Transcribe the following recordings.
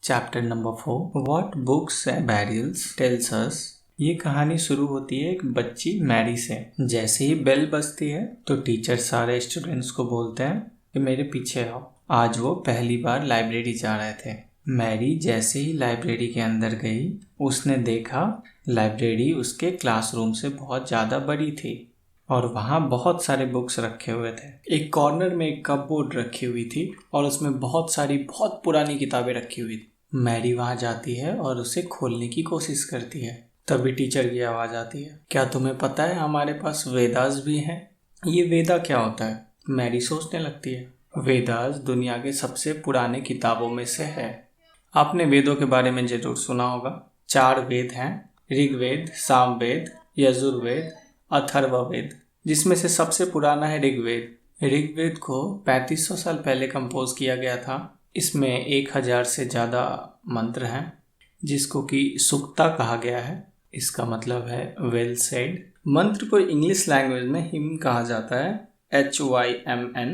Chapter number 4 what books and burials tell us. ये कहानी शुरू होती है एक बच्ची मैरी से। जैसे ही बेल बजती है तो टीचर सारे स्टूडेंट्स को बोलते हैं कि मेरे पीछे आओ। आज वो पहली बार लाइब्रेरी जा रहे थे। मैरी जैसे ही लाइब्रेरी के अंदर गई उसने देखा लाइब्रेरी उसके क्लासरूम से बहुत ज़्यादा बड़ी थी और वहाँ बहुत सारे बुक्स रखे हुए थे। एक कॉर्नर में एक कपबोर्ड रखी हुई थी और उसमें बहुत सारी बहुत पुरानी किताबें रखी हुई थी। मैरी वहाँ जाती है और उसे खोलने की कोशिश करती है। तभी टीचर की आवाज़ आती है, क्या तुम्हें पता है हमारे पास वेदास भी हैं? ये वेदा क्या होता है? मैरी सोचने लगती है। वेदास दुनिया के सबसे पुराने किताबों में से है। आपने वेदों के बारे में जरूर सुना होगा। 4 वेद हैं, ऋग्वेद, सामवेद, यजुर्वेद, अथर्ववेद, जिसमें से सबसे पुराना है ऋग्वेद। ऋग्वेद को 3500 साल पहले कंपोज किया गया था। इसमें 1000 से ज़्यादा मंत्र हैं जिसको कि सुक्ता कहा गया है। इसका मतलब है वेल सेड। मंत्र को इंग्लिश लैंग्वेज में हिम कहा जाता है, HYMN।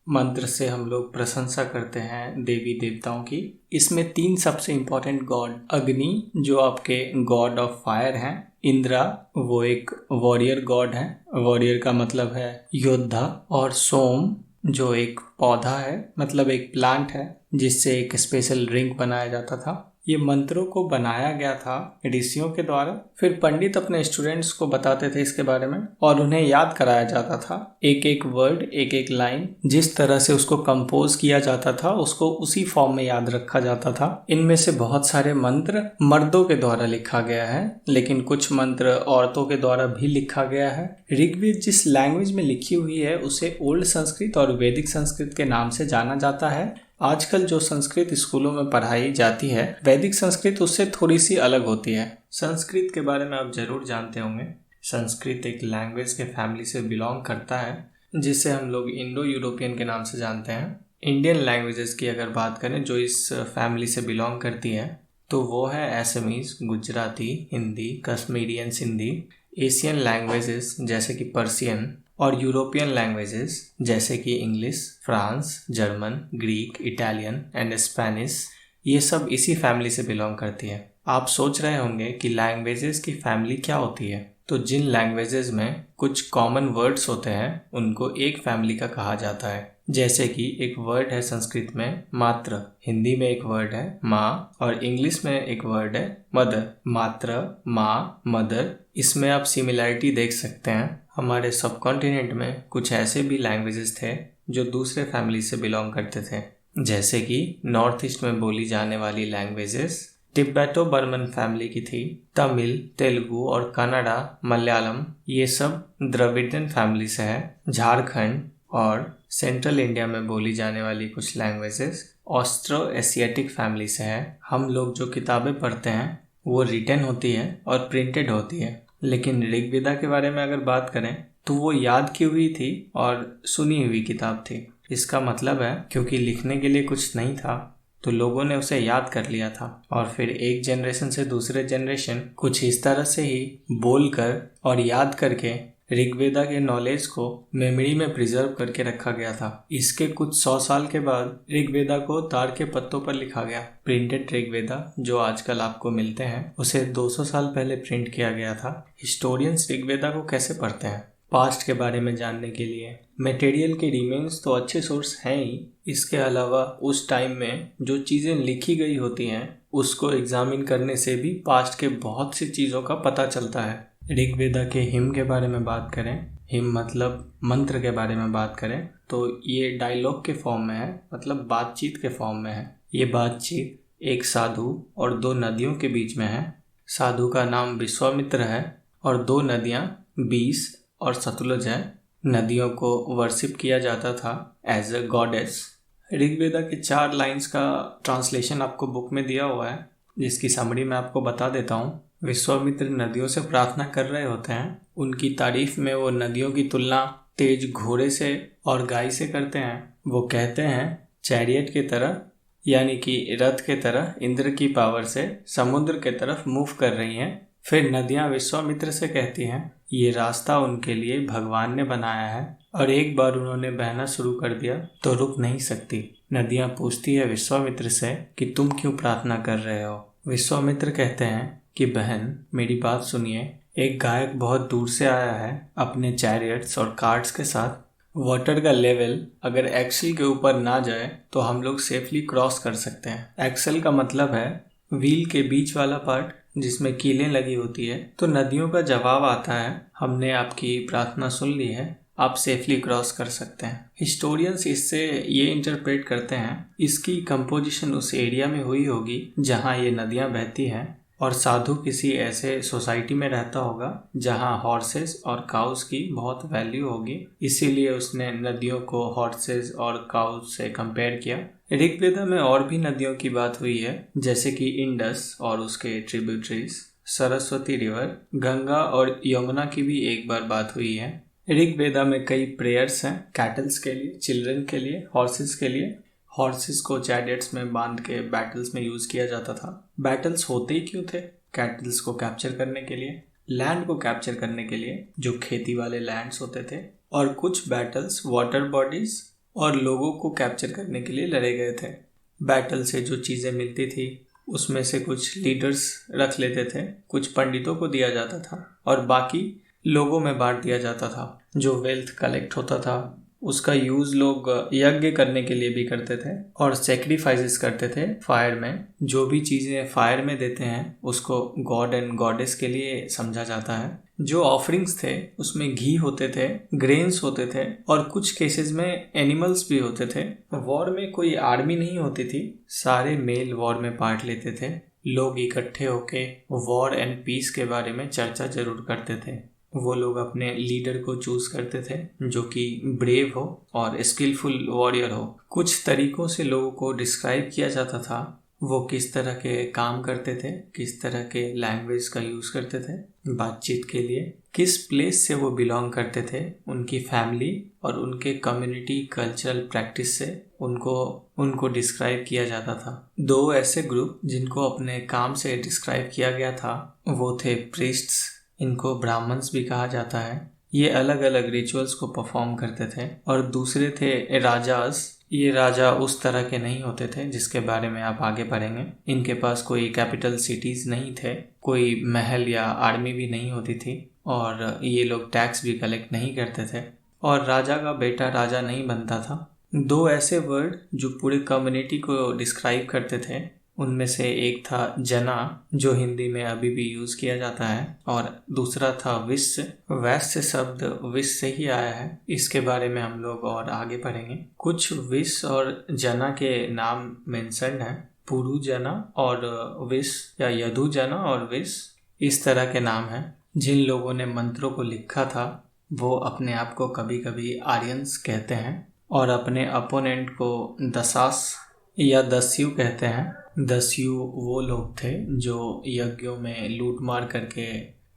मंत्र से हम लोग प्रशंसा करते हैं देवी देवताओं की। इसमें 3 सबसे इम्पोर्टेंट गॉड, अग्नि जो आपके गॉड ऑफ फायर हैं, इंद्रा वो एक वॉरियर गॉड है, वॉरियर का मतलब है योद्धा, और सोम जो एक पौधा है, मतलब एक प्लांट है जिससे एक स्पेशल ड्रिंक बनाया जाता था। ये मंत्रों को बनाया गया था ऋषियों के द्वारा। फिर पंडित अपने स्टूडेंट्स को बताते थे इसके बारे में और उन्हें याद कराया जाता था। एक एक वर्ड, एक एक लाइन, जिस तरह से उसको कंपोज किया जाता था उसको उसी फॉर्म में याद रखा जाता था। इनमें से बहुत सारे मंत्र मर्दों के द्वारा लिखा गया है, लेकिन कुछ मंत्र औरतों के द्वारा भी लिखा गया है। ऋग्वेद जिस लैंग्वेज में लिखी हुई है उसे ओल्ड संस्कृत और वैदिक संस्कृत के नाम से जाना जाता है। आजकल जो संस्कृत स्कूलों में पढ़ाई जाती है, वैदिक संस्कृत उससे थोड़ी सी अलग होती है। संस्कृत के बारे में आप जरूर जानते होंगे। संस्कृत एक लैंग्वेज के फैमिली से बिलोंग करता है जिसे हम लोग इंडो यूरोपियन के नाम से जानते हैं। इंडियन लैंग्वेजेस की अगर बात करें जो इस फैमिली से बिलोंग करती है तो वो है असमीज, गुजराती, हिंदी, कश्मीरियन सिंधी। एशियन लैंग्वेजेस जैसे कि पर्शियन और यूरोपियन लैंग्वेजेस जैसे कि English, France, German, Greek, Italian and Spanish, ये सब इसी फैमिली से बिलोंग करती है। आप सोच रहे होंगे कि लैंग्वेजेस की फैमिली क्या होती है। तो जिन लैंग्वेजेस में कुछ कॉमन वर्ड्स होते हैं उनको एक फैमिली का कहा जाता है। जैसे कि एक वर्ड है संस्कृत में मात्र, हिंदी में एक वर्ड है माँ और इंग्लिश में एक वर्ड है मदर। मात्र, माँ, मदर, इसमें आप सिमिलैरिटी देख सकते हैं। हमारे सब कॉन्टिनेंट में कुछ ऐसे भी लैंग्वेजेस थे जो दूसरे फैमिली से बिलोंग करते थे। जैसे कि नॉर्थ ईस्ट में बोली जाने वाली लैंग्वेजेस तिब्बतो बर्मन फैमिली की थी। तमिल, तेलुगु और कन्नड़ा, मलयालम ये सब द्रविडियन फैमिली से है। झारखंड और सेंट्रल इंडिया में बोली जाने वाली कुछ लैंग्वेजेस ऑस्ट्रो एशियाटिक फैमिली से है। हम लोग जो किताबें पढ़ते हैं वो रिटन होती है और प्रिंटेड होती है, लेकिन ऋग्वेदा के बारे में अगर बात करें तो वो याद की हुई थी और सुनी हुई किताब थी। इसका मतलब है क्योंकि लिखने के लिए कुछ नहीं था तो लोगों ने उसे याद कर लिया था और फिर एक जनरेशन से दूसरे जनरेशन कुछ इस तरह से ही बोलकर और याद करके ऋग्वेदा के नॉलेज को मेमोरी में प्रिजर्व करके रखा गया था। इसके कुछ 100 साल के बाद ऋग्वेदा को ताड़ के पत्तों पर लिखा गया। प्रिंटेड ऋग्वेदा जो आजकल आपको मिलते हैं उसे 200 साल पहले प्रिंट किया गया था। हिस्टोरियंस ऋग्वेदा को कैसे पढ़ते हैं? पास्ट के बारे में जानने के लिए मटेरियल के रिमेन्स तो अच्छे सोर्स हैं ही, इसके अलावा उस टाइम में जो चीज़ें लिखी गई होती हैं उसको एग्जामिन करने से भी पास्ट के बहुत सी चीज़ों का पता चलता है। ऋग्वेदा के हिम के बारे में बात करें, हिम मतलब मंत्र के बारे में बात करें तो ये डायलॉग के फॉर्म में है, मतलब बातचीत के फॉर्म में है। ये बातचीत एक साधु और 2 नदियों के बीच में है। साधु का नाम विश्वामित्र है और 2 नदियाँ बीस और सतलुज है। नदियों को वर्शिप किया जाता था एज अ गॉडेस। ऋग्वेदा के 4 लाइन्स का ट्रांसलेशन आपको बुक में दिया हुआ है जिसकी समरी मैं आपको बता देता हूँ। विश्वामित्र नदियों से प्रार्थना कर रहे होते हैं। उनकी तारीफ में वो नदियों की तुलना तेज घोड़े से और गाय से करते हैं। वो कहते हैं चैरियट की तरह, यानी कि रथ के तरह इंद्र की पावर से समुद्र के तरफ मूव कर रही हैं। फिर नदियाँ विश्वामित्र से कहती हैं ये रास्ता उनके लिए भगवान ने बनाया है और एक बार उन्होंने बहना शुरू कर दिया तो रुक नहीं सकती। नदियां पूछती है विश्वामित्र से कि तुम क्यों प्रार्थना कर रहे हो। विश्वामित्र कहते हैं कि बहन मेरी बात सुनिए, एक गायक बहुत दूर से आया है अपने चैरियट्स और कार्ट्स के साथ। वाटर का लेवल अगर एक्सल के ऊपर ना जाए तो हम लोग सेफली क्रॉस कर सकते हैं। एक्सल का मतलब है व्हील के बीच वाला पार्ट जिसमें कीलें लगी होती है। तो नदियों का जवाब आता है, हमने आपकी प्रार्थना सुन ली है, आप सेफली क्रॉस कर सकते हैं। हिस्टोरियंस इससे ये इंटरप्रेट करते हैं इसकी कंपोजिशन उस एरिया में हुई होगी जहाँ ये नदियाँ बहती हैं, और साधु किसी ऐसे सोसाइटी में रहता होगा जहाँ हॉर्सेस और काउस की बहुत वैल्यू होगी, इसीलिए उसने नदियों को हॉर्सेस और काउस से कंपेयर किया। ऋग्वेदा में और भी नदियों की बात हुई है, जैसे कि इंडस और उसके ट्रिब्यूटरीज, सरस्वती रिवर, गंगा और यमुना की भी एक बार बात हुई है। ऋग्वेदा में कई प्रेयर्स हैं कैटल्स के लिए, चिल्ड्रन के लिए, हॉर्सेस के लिए। हॉर्सेस को चैरियट्स में बांध के बैटल्स में यूज किया जाता था। बैटल्स होते ही क्यों थे? कैटल्स को कैप्चर करने के लिए, लैंड को कैप्चर करने के लिए, जो खेती वाले लैंड्स होते थे, और कुछ बैटल्स वाटर बॉडीज और लोगों को कैप्चर करने के लिए लड़े गए थे। बैटल से जो चीज़ें मिलती थी उसमें से कुछ लीडर्स रख लेते थे, कुछ पंडितों को दिया जाता था और बाकी लोगों में बांट दिया जाता था। जो वेल्थ कलेक्ट होता था उसका यूज़ लोग यज्ञ करने के लिए भी करते थे और सेक्रीफाइसेस करते थे फायर में। जो भी चीज़ें फायर में देते हैं उसको गॉड एंड गॉडेस के लिए समझा जाता है। जो ऑफरिंग्स थे उसमें घी होते थे, ग्रेन्स होते थे और कुछ केसेस में एनिमल्स भी होते थे। वॉर में कोई आर्मी नहीं होती थी, सारे मेल वॉर में पार्ट लेते थे। लोग इकट्ठे होके वॉर एंड पीस के बारे में चर्चा जरूर करते थे। वो लोग अपने लीडर को चूज करते थे जो कि ब्रेव हो और स्किलफुल वॉरियर हो। कुछ तरीकों से लोगों को डिस्क्राइब किया जाता था वो किस तरह के काम करते थे, किस तरह के लैंग्वेज का यूज करते थे बातचीत के लिए, किस प्लेस से वो बिलोंग करते थे, उनकी फैमिली और उनके कम्युनिटी कल्चरल प्रैक्टिस से उनको डिस्क्राइब किया जाता था। दो ऐसे ग्रुप जिनको अपने काम से डिस्क्राइब किया गया था वो थे प्रीस्ट्स, इनको ब्राह्मण्स भी कहा जाता है। ये अलग अलग रिचुअल्स को परफॉर्म करते थे। और दूसरे थे राजास। ये राजा उस तरह के नहीं होते थे जिसके बारे में आप आगे पढ़ेंगे। इनके पास कोई कैपिटल सिटीज नहीं थे, कोई महल या आर्मी भी नहीं होती थी और ये लोग टैक्स भी कलेक्ट नहीं करते थे और राजा का बेटा राजा नहीं बनता था। दो ऐसे वर्ड जो पूरे कम्युनिटी को डिस्क्राइब करते थे उनमें से एक था जना, जो हिंदी में अभी भी यूज किया जाता है, और दूसरा था विश्व। वैश्य शब्द विश्व से ही आया है, इसके बारे में हम लोग और आगे पढ़ेंगे। कुछ विश्व और जना के नाम मेंशन्ड हैं, पुरु जना और विश्व या यदु जना और विश्व, इस तरह के नाम हैं। जिन लोगों ने मंत्रों को लिखा था वो अपने आप को कभी कभी आर्यंस कहते हैं और अपने अपोनेंट को दशास या दस्यु कहते हैं। दस्यु वो लोग थे जो यज्ञों में लूट मार करके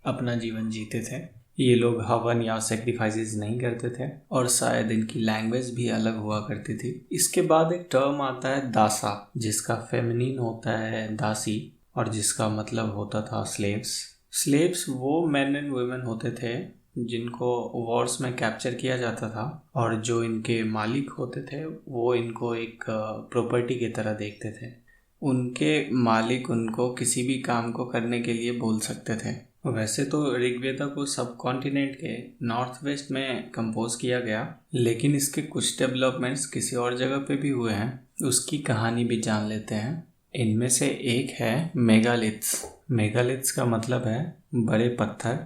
अपना जीवन जीते थे। ये लोग हवन या सेक्रीफाइसेस नहीं करते थे और शायद इनकी लैंग्वेज भी अलग हुआ करती थी। इसके बाद एक टर्म आता है दासा, जिसका फेमिनिन होता है दासी और जिसका मतलब होता था स्लेव्स। स्लेव्स वो मैन एंड वुमेन होते थे जिनको वॉर्स में कैप्चर किया जाता था और जो इनके मालिक होते थे वो इनको एक प्रॉपर्टी की तरह देखते थे। उनके मालिक उनको किसी भी काम को करने के लिए बोल सकते थे। वैसे तो ऋग्वेदा को सब कॉन्टिनेंट के नॉर्थ वेस्ट में कंपोज किया गया, लेकिन इसके कुछ डेवलपमेंट्स किसी और जगह पे भी हुए हैं, उसकी कहानी भी जान लेते हैं। इनमें से एक है मेगालिथ्स। मेगालिथ्स का मतलब है बड़े पत्थर।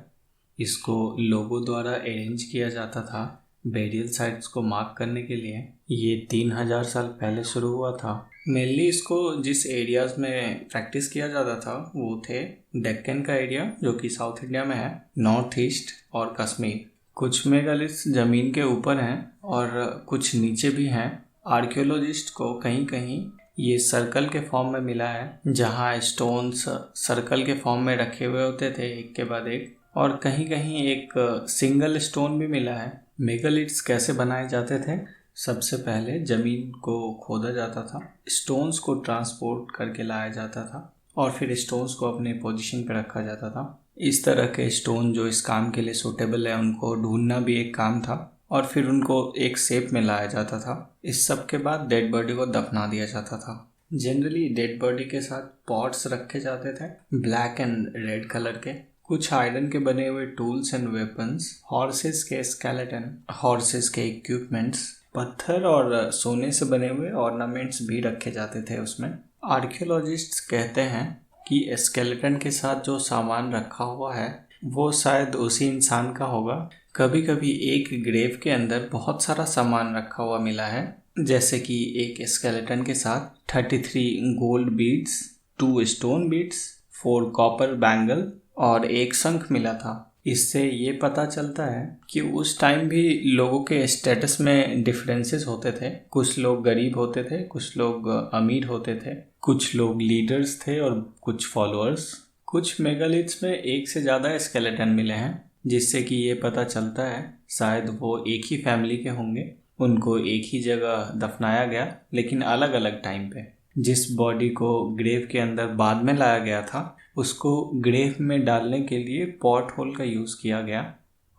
इसको लोगों द्वारा अरेंज किया जाता था बेरियल साइट्स को मार्क करने के लिए। ये 3000 साल पहले शुरू हुआ था। मेनली इसको जिस एरियाज में प्रैक्टिस किया जाता था वो थे डेक्कन का एरिया जो कि साउथ इंडिया में है, नॉर्थ ईस्ट और कश्मीर। कुछ मेगालिथ्स जमीन के ऊपर हैं और कुछ नीचे भी हैं। आर्कियोलॉजिस्ट को कहीं कहीं ये सर्कल के फॉर्म में मिला है, जहाँ स्टोन्स सर्कल के फॉर्म में रखे हुए होते थे एक के बाद एक, और कहीं कहीं एक सिंगल स्टोन भी मिला है। मेगालिथ्स कैसे बनाए जाते थे? सबसे पहले जमीन को खोदा जाता था, स्टोन्स को ट्रांसपोर्ट करके लाया जाता था और फिर स्टोन्स को अपने पोजीशन पर रखा जाता था। इस तरह के स्टोन जो इस काम के लिए सूटेबल है उनको ढूंढना भी एक काम था और फिर उनको एक शेप में लाया जाता था। इस सब के बाद डेड बॉडी को दफना दिया जाता था। जनरली डेड बॉडी के साथ पॉट्स रखे जाते थे, ब्लैक एंड रेड कलर के, कुछ आयरन के बने हुए टूल्स एंड वेपन्स, हॉर्सेस के स्केलेटन, हॉर्सेस के इक्विपमेंट्स, पत्थर और सोने से बने हुए ऑर्नामेंट्स भी रखे जाते थे उसमें। आर्कियोलॉजिस्ट्स कहते हैं कि स्केलेटन के साथ जो सामान रखा हुआ है वो शायद उसी इंसान का होगा। कभी कभी एक ग्रेव के अंदर बहुत सारा सामान रखा हुआ मिला है, जैसे कि एक स्केलेटन के साथ 33 gold beads, 2 stone beads, 4 copper bangle और एक शंख मिला था। इससे ये पता चलता है कि उस टाइम भी लोगों के स्टेटस में डिफरेंसेस होते थे। कुछ लोग गरीब होते थे, कुछ लोग अमीर होते थे, कुछ लोग लीडर्स थे और कुछ फॉलोअर्स। कुछ मेगालिथ्स में एक से ज़्यादा स्केलेटन मिले हैं, जिससे कि ये पता चलता है शायद वो एक ही फैमिली के होंगे। उनको एक ही जगह दफनाया गया, लेकिन अलग अलग टाइम पे। जिस बॉडी को ग्रेव के अंदर बाद में लाया गया था, उसको ग्रेव में डालने के लिए पॉट होल का यूज़ किया गया।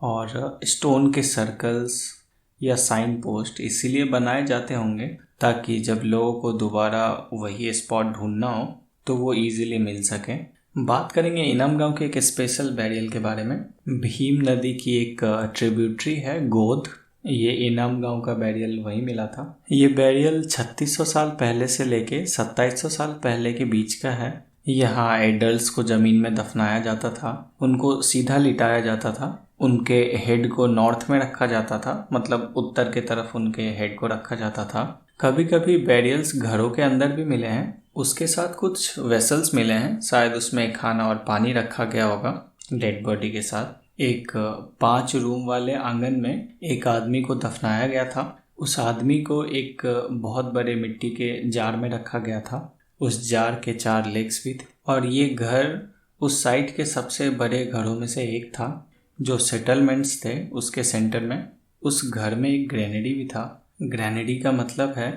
और स्टोन के सर्कल्स या साइन पोस्ट इसीलिए बनाए जाते होंगे ताकि जब लोगों को दोबारा वही स्पॉट ढूंढना हो तो वो इजीली मिल सके। बात करेंगे इनाम गांव के एक स्पेशल बैरियल के बारे में। भीम नदी की एक ट्रिब्यूटरी है गोद, ये इनाम गांव का बैरियल वहीं मिला था। ये बैरियल 3600 साल पहले से लेके 2700 साल पहले के बीच का है। यहाँ एडल्ट्स को ज़मीन में दफनाया जाता था, उनको सीधा लिटाया जाता था, उनके हेड को नॉर्थ में रखा जाता था, मतलब उत्तर के तरफ उनके हेड को रखा जाता था। कभी कभी बैरियल्स घरों के अंदर भी मिले हैं, उसके साथ कुछ वेसल्स मिले हैं, शायद उसमें खाना और पानी रखा गया होगा डेड बॉडी के साथ। एक 5 रूम वाले आंगन में एक आदमी को दफनाया गया था। उस आदमी को एक बहुत बड़े मिट्टी के जार में रखा गया था। उस जार के 4 लेग्स भी थे और ये घर उस साइट के सबसे बड़े घरों में से एक था। जो सेटलमेंट्स थे उसके सेंटर में उस घर में एक ग्रेनेडी भी था। ग्रेनेडी का मतलब है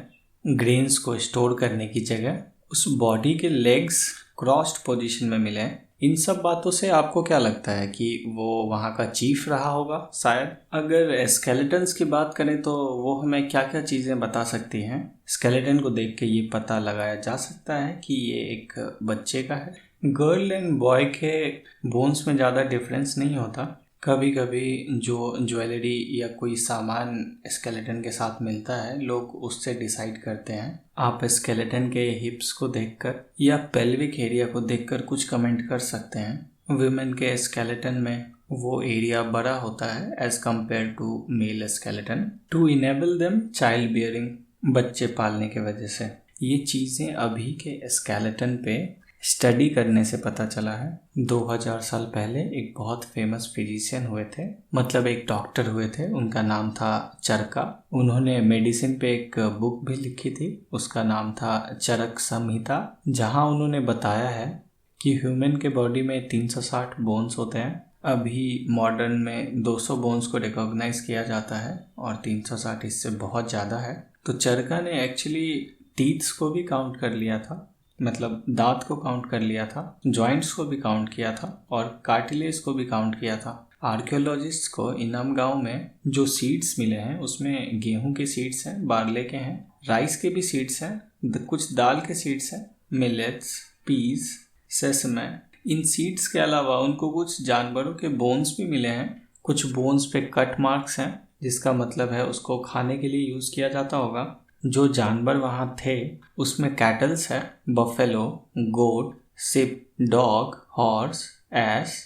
ग्रेन्स को स्टोर करने की जगह। उस बॉडी के लेग्स क्रॉस्ड पोजीशन में मिले हैं। इन सब बातों से आपको क्या लगता है कि वो वहाँ का चीफ रहा होगा शायद? अगर स्केलेटन्स की बात करें तो वो हमें क्या क्या चीज़ें बता सकती हैं? स्केलेटन को देख के ये पता लगाया जा सकता है कि ये एक बच्चे का है। गर्ल एंड बॉय के बोन्स में ज़्यादा डिफरेंस नहीं होता। कभी कभी जो ज्वेलरी या कोई सामान स्केलेटन के साथ मिलता है, लोग उससे डिसाइड करते हैं। आप स्केलेटन के हिप्स को देखकर या पेल्विक एरिया को देखकर कुछ कमेंट कर सकते हैं। वुमेन के स्केलेटन में वो एरिया बड़ा होता है as compared to male skeleton to enable them child bearing, बच्चे पालने के वजह से। ये चीज़ें अभी के स्केलेटन पे स्टडी करने से पता चला है। 2000 साल पहले एक बहुत फेमस फिजिशियन हुए थे, मतलब एक डॉक्टर हुए थे, उनका नाम था चरका। उन्होंने मेडिसिन पे एक बुक भी लिखी थी, उसका नाम था चरक संहिता, जहां उन्होंने बताया है कि ह्यूमन के बॉडी में 360 बोन्स होते हैं। अभी मॉडर्न में 200 बोन्स को रिकॉग्नाइज किया जाता है और 360 इससे बहुत ज़्यादा है। तो चरका ने एक्चुअली टीथ्स को भी काउंट कर लिया था, मतलब दांत को काउंट कर लिया था, जॉइंट्स को भी काउंट किया था और कार्टिलेज को भी काउंट किया था। आर्कियोलॉजिस्ट को इनाम गांव में जो सीड्स मिले हैं उसमें गेहूं के सीड्स हैं, बार्ले के हैं, राइस के भी सीड्स हैं, कुछ दाल के सीड्स हैं, मिलेट्स, पीस, सेसमे। इन सीड्स के अलावा उनको कुछ जानवरों के बोन्स भी मिले हैं। कुछ बोन्स पे कट मार्क्स हैं, जिसका मतलब है उसको खाने के लिए यूज़ किया जाता होगा। जो जानवर वहाँ थे उसमें कैटल्स है, buffalo, goat, sheep, dog, horse, ass,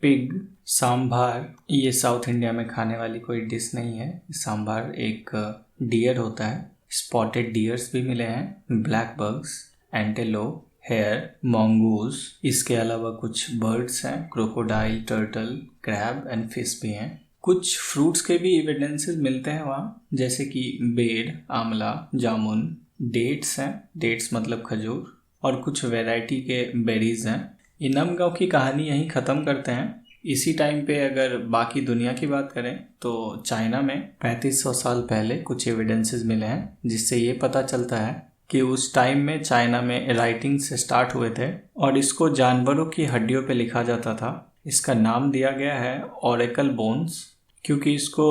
pig, सांभर। ये साउथ इंडिया में खाने वाली कोई डिश नहीं है। सांभर एक डियर होता है। स्पॉटेड डियर्स भी मिले हैं, black bucks, antelope, hare, mongoose. इसके अलावा कुछ बर्ड्स हैं, crocodile, turtle, crab and fish भी हैं। कुछ फ्रूट्स के भी एविडेंसेस मिलते हैं वहाँ, जैसे कि बेर, आंवला, जामुन, डेट्स हैं, डेट्स मतलब खजूर, और कुछ वैरायटी के बेरीज हैं। इनाम गांव की कहानी यहीं ख़त्म करते हैं। इसी टाइम पे अगर बाकी दुनिया की बात करें तो चाइना में 3500 साल पहले कुछ एविडेंसेस मिले हैं, जिससे ये पता चलता है कि उस टाइम में चाइना में राइटिंग से स्टार्ट हुए थे और इसको जानवरों की हड्डियों पे लिखा जाता था। इसका नाम दिया गया है ओरेकल बोन्स, क्योंकि इसको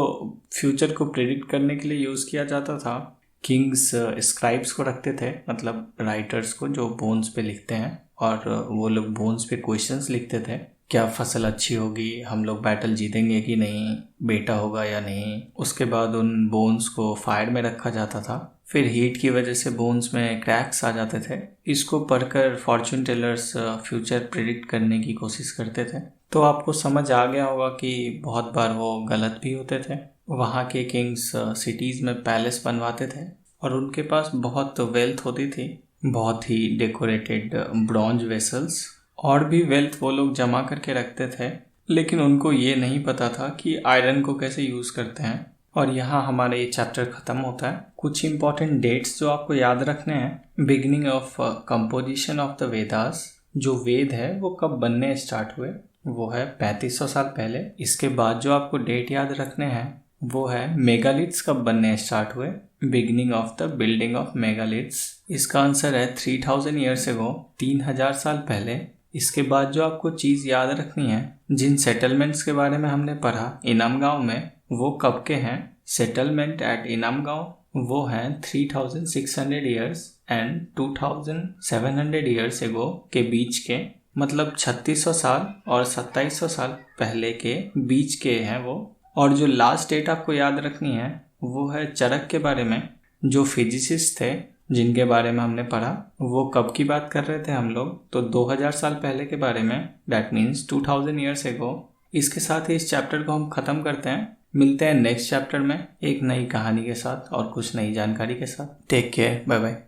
फ्यूचर को प्रेडिक्ट करने के लिए यूज़ किया जाता था। किंग्स स्क्राइब्स को रखते थे, मतलब राइटर्स को जो बोन्स पे लिखते हैं, और वो लोग बोन्स पे क्वेश्चंस लिखते थे, क्या फसल अच्छी होगी, हम लोग बैटल जीतेंगे कि नहीं, बेटा होगा या नहीं। उसके बाद उन बोन्स को फायर में रखा जाता था, फिर हीट की वजह से बोन्स में क्रैक्स आ जाते थे। इसको पढ़कर फॉर्चून टेलर्स फ्यूचर प्रेडिक्ट करने की कोशिश करते थे। तो आपको समझ आ गया होगा कि बहुत बार वो गलत भी होते थे। वहाँ के किंग्स सिटीज़ में पैलेस बनवाते थे और उनके पास बहुत वेल्थ होती थी, बहुत ही डेकोरेटेड ब्रॉन्ज वेसल्स और भी वेल्थ वो लोग जमा करके रखते थे। लेकिन उनको ये नहीं पता था कि आयरन को कैसे यूज़ करते हैं। और यहाँ हमारा ये चैप्टर ख़त्म होता है। कुछ इंपॉर्टेंट डेट्स जो आपको याद रखने हैं। Beginning of composition of the Vedas, जो वेद है वो कब बनने स्टार्ट हुए, वो है 3500 साल पहले। इसके बाद जो आपको डेट याद रखने हैं वो है मेगालिथ्स कब बनने स्टार्ट हुए, beginning of the building of megaliths. इसका आंसर है 3000 ईयर्स एगो, 3000 साल पहले। इसके बाद जो आपको चीज़ याद रखनी है, जिन सेटलमेंट्स के बारे में हमने पढ़ा इनाम गांव में, वो कब के हैं। सेटलमेंट एट इनाम गांव वो हैं 3600 ईयर्स एंड 2700 ईयर्स एगो के बीच के, मतलब 3600 साल और 2700 साल पहले के बीच के हैं वो। और जो लास्ट डेट आपको याद रखनी है वो है चरक के बारे में। जो फिजिसिस्ट थे जिनके बारे में हमने पढ़ा, वो कब की बात कर रहे थे हम लोग, तो 2000 साल पहले के बारे में, दैट मीन्स 2000 ईयर्स एगो। इसके साथ ही इस चैप्टर को हम ख़त्म करते हैं। मिलते हैं नेक्स्ट चैप्टर में एक नई कहानी के साथ और कुछ नई जानकारी के साथ। Take care, bye bye.